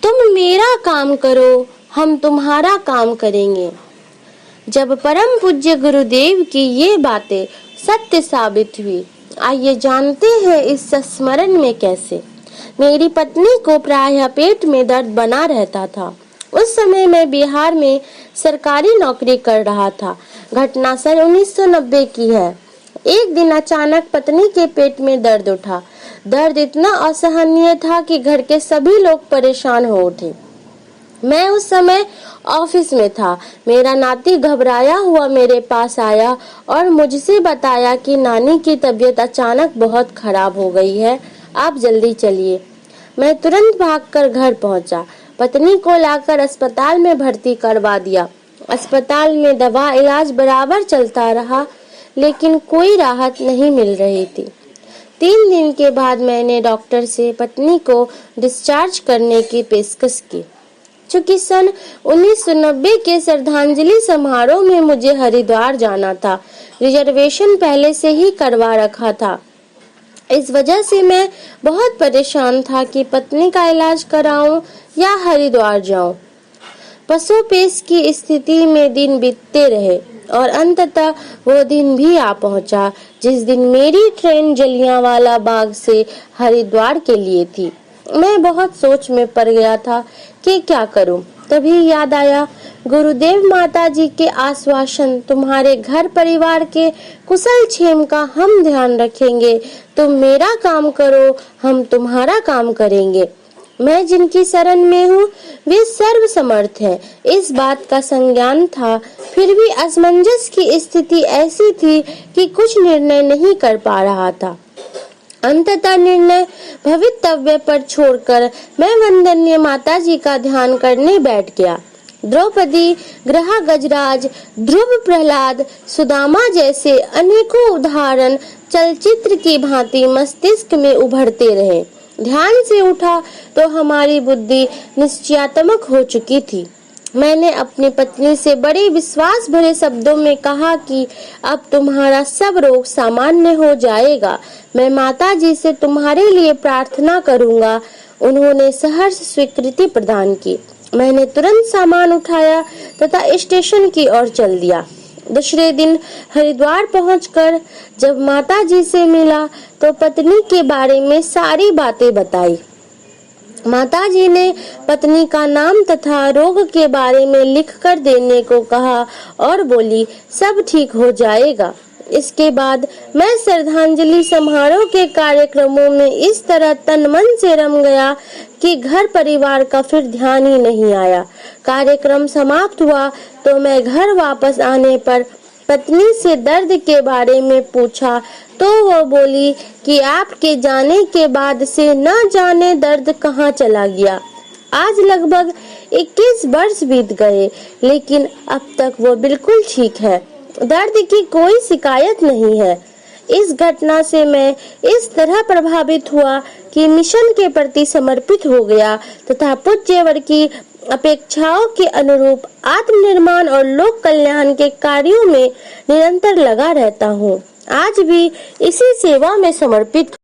तुम मेरा काम करो, हम तुम्हारा काम करेंगे। जब परम पूज्य गुरुदेव की ये बातें सत्य साबित हुई, आइए जानते हैं इस संस्मरण में कैसे। मेरी पत्नी को प्रायः पेट में दर्द बना रहता था। उस समय मैं बिहार में सरकारी नौकरी कर रहा था। घटना सन 1990 की है। एक दिन अचानक पत्नी के पेट में दर्द उठा। दर्द इतना असहनीय था कि घर के सभी लोग परेशान हो उठे। मैं उस समय ऑफिस में था। मेरा नाती घबराया हुआ मेरे पास आया और मुझसे बताया कि नानी की तबीयत अचानक बहुत खराब हो गई है, आप जल्दी चलिए। मैं तुरंत भागकर घर पहुंचा। पत्नी को लाकर अस्पताल में भर्ती करवा दिया। अस्पताल में दवा इलाज बराबर चलता रहा, लेकिन कोई राहत नहीं मिल रही थी। 3 दिन के बाद मैंने डॉक्टर से पत्नी को डिस्चार्ज करने की पेशकश की। चूंकि सन 1990 के श्रद्धांजलि समारोह में मुझे हरिद्वार जाना था, रिजर्वेशन पहले से ही करवा रखा था। इस वजह से मैं बहुत परेशान था कि पत्नी का इलाज कराऊं या हरिद्वार जाऊं। पसोपेश की स्थिति में दिन बीतते रहे और अंततः वो दिन भी आ पहुंचा जिस दिन मेरी ट्रेन जलियांवाला बाग से हरिद्वार के लिए थी। मैं बहुत सोच में पड़ गया था कि क्या करूं। तभी याद आया गुरुदेव माता जी के आश्वासन, तुम्हारे घर परिवार के कुशल क्षेम का हम ध्यान रखेंगे। तुम मेरा काम करो, हम तुम्हारा काम करेंगे। मैं जिनकी शरण में हूँ वे सर्व समर्थ हैं, इस बात का संज्ञान था। फिर भी असमंजस की स्थिति ऐसी थी कि कुछ निर्णय नहीं कर पा रहा था। अंततः निर्णय भवितव्य पर छोड़कर मैं वंदनीय माता जी का ध्यान करने बैठ गया। द्रौपदी, ग्रह गजराज, ध्रुव, प्रहलाद, सुदामा जैसे अनेकों उदाहरण चलचित्र की भांति मस्तिष्क में उभरते रहे। ध्यान से उठा तो हमारी बुद्धि निश्चयात्मक हो चुकी थी। मैंने अपनी पत्नी से बड़े विश्वास भरे शब्दों में कहा कि अब तुम्हारा सब रोग सामान्य हो जाएगा। मैं माता जी से तुम्हारे लिए प्रार्थना करूंगा। उन्होंने सहर्ष स्वीकृति प्रदान की। मैंने तुरंत सामान उठाया तथा स्टेशन की ओर चल दिया। दूसरे दिन हरिद्वार पहुंचकर जब माता जी से मिला तो पत्नी के बारे में सारी बातें बताई। माता जी ने पत्नी का नाम तथा रोग के बारे में लिख कर देने को कहा और बोली, सब ठीक हो जाएगा। इसके बाद मैं श्रद्धांजलि समारोह के कार्यक्रमों में इस तरह तन मन से रम गया कि घर परिवार का फिर ध्यान ही नहीं आया। कार्यक्रम समाप्त हुआ तो मैं घर वापस आने पर पत्नी से दर्द के बारे में पूछा तो वो बोली कि आपके जाने के बाद से न जाने दर्द कहाँ चला गया। आज लगभग 21 वर्ष बीत गए, लेकिन अब तक वो बिल्कुल ठीक है। दर्द की कोई शिकायत नहीं है। इस घटना से मैं इस तरह प्रभावित हुआ कि मिशन के प्रति समर्पित हो गया तथा पूज्यवर की अपेक्षाओं के अनुरूप आत्मनिर्माण और लोक कल्याण के कार्यों में निरंतर लगा रहता हूँ। आज भी इसी सेवा में समर्पित